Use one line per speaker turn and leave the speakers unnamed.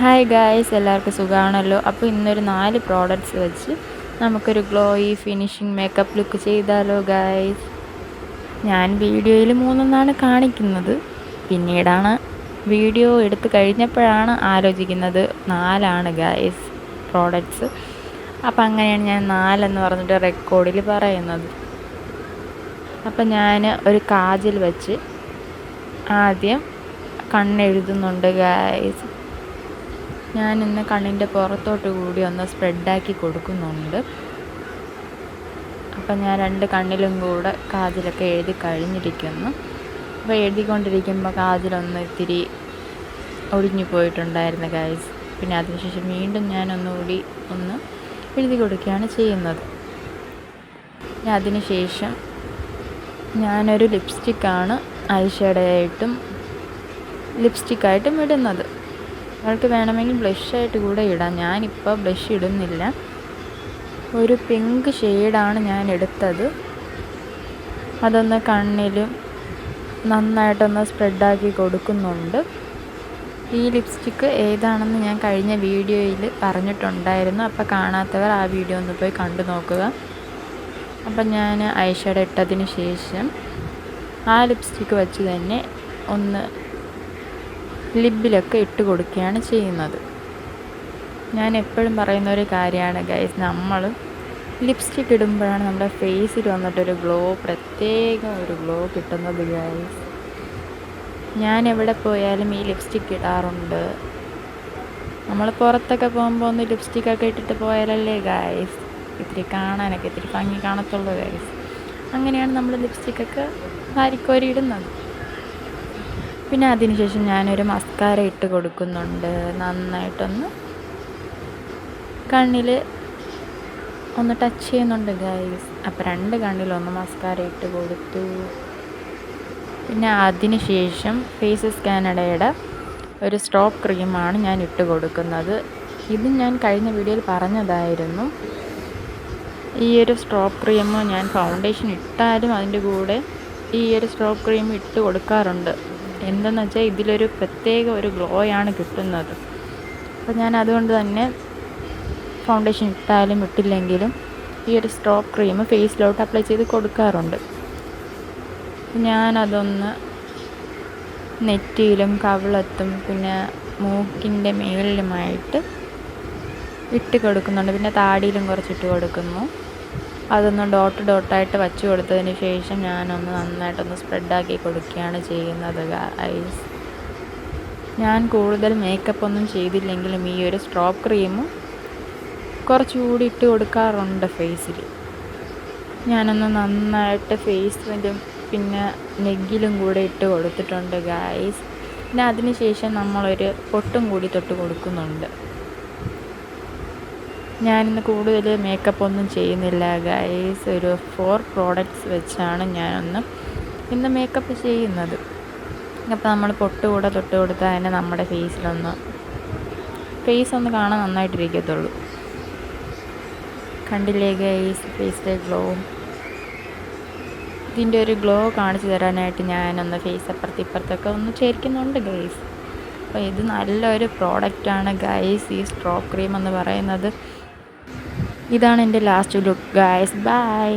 Hi guys, എല്ലാവർക്കും സുഖമാണല്ലോ. അപ്പോൾ ഇന്നൊരു 4 പ്രോഡക്റ്റ്സ് വെച്ച് നമുക്കൊരു ഗ്ലോയി ഫിനിഷിങ് മേക്കപ്പ് ലുക്ക് ചെയ്താലോ ഗായ്സ്. ഞാൻ വീഡിയോയിൽ 3 കാണിക്കുന്നത്, പിന്നീടാണ് വീഡിയോ എടുത്ത് കഴിഞ്ഞപ്പോഴാണ് ആലോചിക്കുന്നത് 4 ഗായ്സ് പ്രോഡക്റ്റ്സ്. അപ്പം അങ്ങനെയാണ് ഞാൻ 4 എന്ന് പറഞ്ഞിട്ട് റെക്കോർഡിൽ പറയുന്നത്. അപ്പം ഞാൻ ഒരു കാജൽ വെച്ച് ആദ്യം കണ്ണെഴുതുന്നുണ്ട് ഗായ്സ്. ഞാൻ ഇന്ന് കണ്ണിൻ്റെ പുറത്തോട്ട് കൂടി ഒന്ന് സ്പ്രെഡാക്കി കൊടുക്കുന്നുണ്ട്. അപ്പം ഞാൻ 2 കണ്ണിലും കൂടെ കാജലൊക്കെ എഴുതി കഴിഞ്ഞിരിക്കുന്നു. അപ്പോൾ എഴുതിക്കൊണ്ടിരിക്കുമ്പോൾ കാജലൊന്ന് ഇത്തിരി ഒഴിഞ്ഞു പോയിട്ടുണ്ടായിരുന്നു ഗൈസ്. പിന്നെ അതിനുശേഷം വീണ്ടും ഞാൻ ഒന്നുകൂടി ഒന്ന് എഴുതി കൊടുക്കുകയാണ് ചെയ്യുന്നത്. അതിനുശേഷം ഞാനൊരു ലിപ്സ്റ്റിക്കാണ് ഐഷാഡോയായിട്ടും ലിപ്സ്റ്റിക്കായിട്ടും ഇടുന്നത്. അവൾക്ക് വേണമെങ്കിൽ ബ്ലഷായിട്ട് കൂടെ ഇടാം. ഞാനിപ്പോൾ ബ്ലഷ് ഇടുന്നില്ല. ഒരു പിങ്ക് ഷെയ്ഡാണ് ഞാൻ എടുത്തത്. അതൊന്ന് കണ്ണിലും നന്നായിട്ടൊന്ന് സ്പ്രെഡാക്കി കൊടുക്കുന്നുണ്ട്. ഈ ലിപ്സ്റ്റിക്ക് ഏതാണെന്ന് ഞാൻ കഴിഞ്ഞ വീഡിയോയിൽ പറഞ്ഞിട്ടുണ്ടായിരുന്നു. അപ്പോൾ കാണാത്തവർ ആ വീഡിയോ ഒന്ന് പോയി കണ്ടു നോക്കുക. അപ്പം ഞാൻ ഐഷാഡോ ഇട്ടതിന് ശേഷം ആ ലിപ്സ്റ്റിക്ക് വെച്ച് തന്നെ ഒന്ന് ലിപ്പിലൊക്കെ ഇട്ട് കൊടുക്കുകയാണ് ചെയ്യുന്നത്. ഞാൻ എപ്പോഴും പറയുന്ന ഒരു കാര്യമാണ് ഗൈസ്, നമ്മൾ ലിപ്സ്റ്റിക്ക് ഇടുമ്പോഴാണ് നമ്മുടെ ഫേസിൽ വന്നിട്ടൊരു ഗ്ലോ, പ്രത്യേകം ഒരു ഗ്ലോ കിട്ടുന്നത് ഗൈസ്. ഞാൻ എവിടെ പോയാലും ഈ ലിപ്സ്റ്റിക്ക് ഇടാറുണ്ട്. നമ്മൾ പുറത്തൊക്കെ പോകുമ്പോൾ ഒന്ന് ലിപ്സ്റ്റിക്കൊക്കെ ഇട്ടിട്ട് പോയാലല്ലേ ഗൈസ് ഇത്തിരി കാണാനൊക്കെ ഇത്തിരി ഭംഗി കാണത്തുള്ളൂ ഗൈസ്. അങ്ങനെയാണ് നമ്മൾ ലിപ്സ്റ്റിക്കൊക്കെ വാരിക്കോരി ഇടുന്നത്. പിന്നെ അതിനുശേഷം ഞാനൊരു മസ്കാര ഇട്ട് കൊടുക്കുന്നുണ്ട്. നന്നായിട്ടൊന്ന് കണ്ണിൽ ഒന്ന് ടച്ച് ചെയ്യുന്നുണ്ട് ഗൈസ്. അപ്പോൾ 2 കണ്ണിലൊന്ന് മസ്കാര ഇട്ട് കൊടുത്തു. പിന്നെ അതിനുശേഷം ഫേസസ് കാനഡയുടെ ഒരു സ്ട്രോപ്പ് ക്രീമാണ് ഞാൻ ഇട്ട് കൊടുക്കുന്നത്. ഇത് ഞാൻ കഴിഞ്ഞ വീഡിയോയിൽ പറഞ്ഞതായിരുന്നു. ഈ ഒരു സ്ട്രോപ്പ് ക്രീം ഞാൻ ഫൗണ്ടേഷൻ ഇട്ടാലും അതിൻ്റെ കൂടെ ഈ ഒരു സ്ട്രോപ്പ് ക്രീം ഇട്ട് കൊടുക്കാറുണ്ട്. എന്തെന്ന് വെച്ചാൽ ഇതിലൊരു പ്രത്യേക ഒരു ഗ്ലോയാണ് കിട്ടുന്നത്. അപ്പോൾ ഞാൻ അതുകൊണ്ട് തന്നെ ഫൗണ്ടേഷൻ ഇട്ടാലും ഇട്ടില്ലെങ്കിലും ഈ ഒരു സ്ട്രോപ്പ് ക്രീം ഫേസിലോട്ട് അപ്ലൈ ചെയ്ത് കൊടുക്കാറുണ്ട്. ഞാനതൊന്ന് നെറ്റിയിലും കവിളത്തും പിന്നെ മൂക്കിൻ്റെ മേളിലുമായിട്ട് ഇട്ട് കൊടുക്കുന്നുണ്ട്. പിന്നെ താടിയിലും കുറച്ചിട്ട് കൊടുക്കുന്നു. അതൊന്ന് ഡോട്ടായിട്ട് വച്ച് കൊടുത്തതിന് ശേഷം ഞാനൊന്ന് നന്നായിട്ടൊന്ന് സ്പ്രെഡാക്കി കൊടുക്കുകയാണ് ചെയ്യുന്നത് ഗൈസ്. ഞാൻ കൂടുതൽ മേക്കപ്പ് ഒന്നും ചെയ്തില്ലെങ്കിലും ഈ ഒരു സ്ട്രോപ്പ് ക്രീമും കുറച്ചുകൂടി ഇട്ട് കൊടുക്കാറുണ്ട് ഫേസിൽ. ഞാനൊന്ന് നന്നായിട്ട് ഫേസിലും പിന്നെ നെഗിലും കൂടെ ഇട്ട് കൊടുത്തിട്ടുണ്ട് ഗൈസ്. പിന്നെ അതിന് ശേഷം നമ്മളൊരു പൊട്ടും കൂടി തൊട്ട് കൊടുക്കുന്നുണ്ട്. ഞാനിന്ന് കൂടുതൽ മേക്കപ്പ് ഒന്നും ചെയ്യുന്നില്ല ഗൈസ്. ഒരു 4 പ്രോഡക്റ്റ്സ് വെച്ചാണ് ഞാനൊന്ന് ഇന്ന് മേക്കപ്പ് ചെയ്യുന്നത്. അപ്പോൾ നമ്മൾ പൊട്ട് കൂടെ തൊട്ട് കൊടുത്താൽ തന്നെ നമ്മുടെ ഫേസ് ഒന്ന് കാണാൻ നന്നായിട്ടിരിക്കത്തുള്ളൂ. കണ്ടില്ലേ ഗൈസ് ഫേസിലെ ഗ്ലോ. ഇതിൻ്റെ ഒരു ഗ്ലോ കാണിച്ചു തരാനായിട്ട് ഞാനൊന്ന് ഫേസ് അപ്പുറത്തൊക്കെ ഒന്ന് ചേർക്കുന്നുണ്ട് ഗൈസ്. അപ്പോൾ ഇത് നല്ലൊരു പ്രോഡക്റ്റാണ് ഗൈസ്, ഈ സ്ട്രോപ്പ് ക്രീം എന്ന് പറയുന്നത്. ഇതാണ് എൻ്റെ ലാസ്റ്റ് ലുക്ക് ഗൈസ്. ബൈ.